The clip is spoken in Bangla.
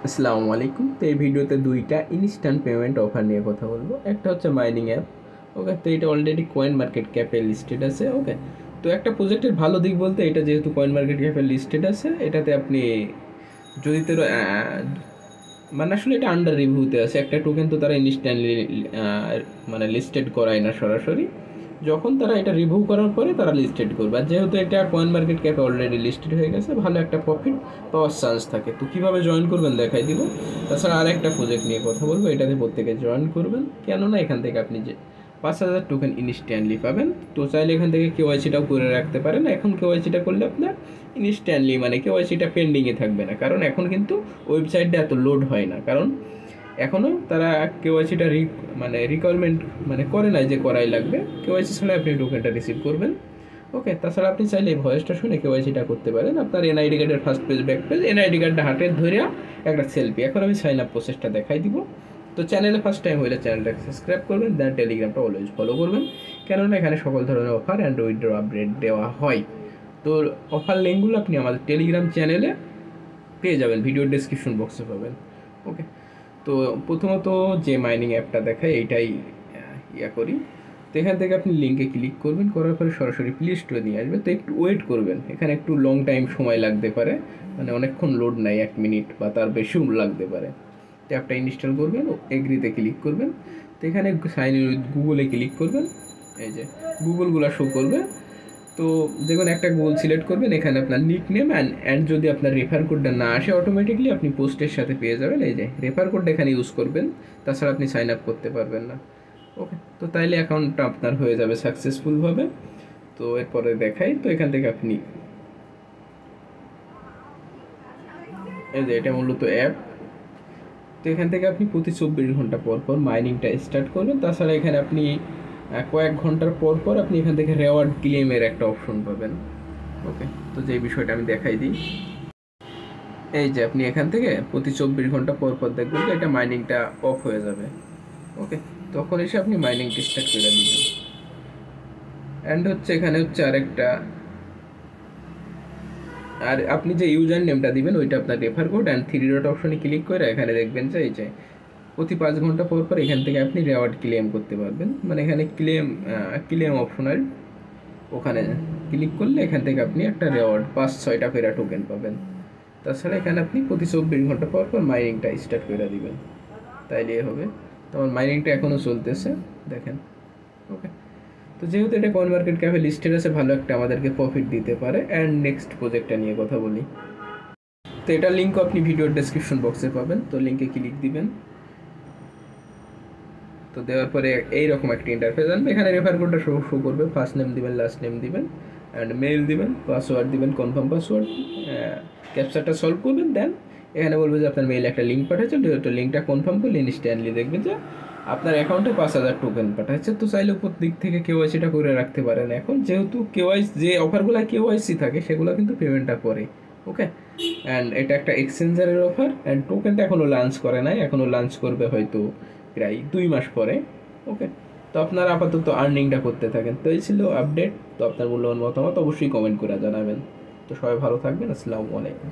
আসসালামু আলাইকুম। তো এই ভিডিওতে দুইটা ইনস্ট্যান্ট পেমেন্ট অফার নিয়ে কথা বলবো। একটা হচ্ছে মাইনিং অ্যাপ। ওকে, তো এটা অলরেডি কয়েন মার্কেট ক্যাপে লিস্টেড আছে। ওকে, তো একটা প্রজেক্টের ভালো দিক বলতে এটা যেহেতু কয়েন মার্কেট ক্যাপে লিস্টেড আছে, এটাতে আপনি যদি তো মানে আসলে এটা আন্ডার রিভিউতে আছে। একটা টোকেন তো তারা ইনস্ট্যান্টলি মানে লিস্টেড করায় না সরাসরি, যখন তারা এটা রিভিউ করার পরে তারা লিস্টেড করবে। আর যেহেতু এটা কয়েন মার্কেট ক্যাপে অলরেডি লিস্টেড হয়ে গেছে, ভালো একটা প্রফিট পাওয়ার চান্স থাকে। তো কীভাবে জয়েন করবেন দেখাই দিব। তাছাড়া আর একটা প্রজেক্ট নিয়ে কথা বলবো, এটাতে প্রত্যেকে জয়েন করবেন। কেননা এখান থেকে আপনি যে 5,000 টোকেন ইনস্ট্যান্টলি পাবেন। তো চাইলে এখান থেকে কেওয়াইসিটাও করে রাখতে পারেন। এখন কেওয়াইসিটা করলে আপনার ইনস্ট্যান্টলি মানে কেওয়াইসিটা পেন্ডিংয়ে থাকবে না, কারণ এখন কিন্তু ওয়েবসাইটটা এত লোড হয় না, কারণ এখনও তারা কেওয়াইসিটা মানে রিকোয়ারমেন্ট মানে করে নাই যে করাই লাগবে। কেওয়াইসি ছাড়া আপনি টোকেনটা রিসিভ করবেন। ওকে, তাছাড়া আপনি চাইলে এই ভয়েসটা শুনে কেওয়াইসিটা করতে পারেন। আপনার এনআইডি কার্ডের first page, back page, NID কার্ডটা হাতে ধরে একটা সেলফি। এখন আমি সাইন আপ প্রসেসটা দেখাই দিব। তো চ্যানেলে ফার্স্ট টাইম হলে চ্যানেলটাকে সাবস্ক্রাইব করবেন, দেন টেলিগ্রামটা অলওয়েজ ফলো করবেন, কেননা এখানে সকল ধরনের অফার অ্যান্ড উইথড্র আপডেট দেওয়া হয়। তো অফার লিঙ্কগুলো আপনি আমাদের টেলিগ্রাম চ্যানেলে পেয়ে যাবেন, ভিডিও ডেসক্রিপশন বক্সে পাবেন। ওকে, তো প্রথমত যে মাইনিং অ্যাপটা দেখায় এইটাই করি। তো এখান থেকে আপনি লিঙ্কে ক্লিক করবেন, করার পরে সরাসরি প্লে স্টোরে নিয়ে আসবে। তো একটু ওয়েট করবেন, এখানে একটু লং টাইম সময় লাগতে পারে, মানে অনেকক্ষণ লোড নাই, 1 মিনিট বা তার বেশিও লাগতে পারে। তো অ্যাপটা ইনস্টল করবেন, এগ্রিতে ক্লিক করবেন। তো এখানে সাইন ইন উইথ গুগলে ক্লিক করবেন। এই যে গুগলগুলো শো করবে। তো দেখুন একটা গুগল সিলেক্ট করবেন, এখানে আপনার নিক নেম অ্যান্ড যদি আপনার রেফার কোডটা না আসে অটোমেটিকলি আপনি পোস্টের সাথে পেয়ে যাবেন। এই যে রেফার কোডটা এখানে ইউজ করবেন, তাছাড়া আপনি সাইন আপ করতে পারবেন না। ওকে, তো তাইলে অ্যাকাউন্টটা আপনার হয়ে যাবে সাকসেসফুলভাবে। তো এরপরে দেখাই। তো এখান থেকে আপনি এই যে এটা মূলত অ্যাপ। তো এখান থেকে আপনি প্রতি 24 ঘন্টা পর পর মাইনিংটা স্টার্ট করবেন। তাছাড়া এখানে আপনি কয়েক ঘন্টার পর পর আপনি এখান থেকে রেওয়ার্ড ক্লেমের একটা অপশন পাবেন। ওকে, তো যে বিষয়টা আমি দেখাই দিই। এই যে আপনি এখান থেকে প্রতি 24 ঘন্টা পর পর দেখবেন যে এটা মাইনিংটা অফ হয়ে যাবে। ওকে, তখন এসে আপনি মাইনিংটা স্টার্ট করে দিবেন। অ্যান্ড হচ্ছে এখানে হচ্ছে আরেকটা, আর আপনি যে ইউজার নেমটা দিবেন ওইটা আপনার রেফার কোড অ্যান্ড 3 ডট অপশনে ক্লিক করে এখানে দেখবেন যে এই যে প্রতি 5 ঘন্টা পর পর এখান থেকে আপনি রেওয়ার্ড ক্লেম করতে পারবেন। মানে এখানে ক্লেম অপশনাল, ওখানে ক্লিক করলে এখান থেকে আপনি একটা রেওয়ার্ড 5-6টা করে টোকেন পাবেন। তাছাড়া এখানে আপনি প্রতি 24 ঘন্টা পর পর মাইনিংটা স্টার্ট করে দিবেন, তাইলে হবে। তোমার মাইনিংটা এখনও চলতেছে, দেখেন। ওকে, তো যেহেতু এটা কয়েন মার্কেট ক্যাপে লিস্টেড আছে, ভালো একটা আমাদেরকে প্রফিট দিতে পারে। অ্যান্ড নেক্সট প্রজেক্টটা নিয়ে কথা বলি। তো এটার লিঙ্কও আপনি ভিডিওর ডেসক্রিপশন বক্সে পাবেন। তো লিঙ্কে ক্লিক দিবেন। তো দেওয়ার পরে এইরকম একটা ইন্টারফেস আনবে। এখানে রেফার কোডটা শো করবে, ফার্স্ট নেম দিবেন, লাস্ট নেম দিবেন, অ্যান্ড মেল দিবেন, পাসওয়ার্ড দিবেন, কনফার্ম পাসওয়ার্ড, ক্যাপচারটা সলভ করবেন। দেন এখানে বলবে যে আপনার মেইলে একটা লিঙ্ক পাঠাচ্ছেন, তো লিঙ্কটা কনফার্ম করলে ইনস্ট্যান্টলি দেখবেন যে আপনার অ্যাকাউন্টে 5,000 টোকেন পাঠাচ্ছে। তো চাইলে উপর দিক থেকে কেওয়াইসিটা করে রাখতে পারেন। এখন যেহেতু কেওয়াইসি যে অফারগুলো কেওয়াইসি থাকে সেগুলো কিন্তু পেমেন্টটা করে। ওকে, অ্যান্ড এটা একটা এক্সচেঞ্জারের অফার। অ্যান্ড টোকেনটা এখনও লঞ্চ করে নাই, এখনও লঞ্চ করবে হয়তো প্রায় 2 মাস পরে। ওকে, তো আপনারা আপাতত আর্নিংটা করতে থাকেন। তো এই ছিল আপডেট। তো আপনার মূল্যবান মতামত অবশ্যই কমেন্ট করে জানাবেন। তো সবাই ভালো থাকবেন। আসসালামু আলাইকুম।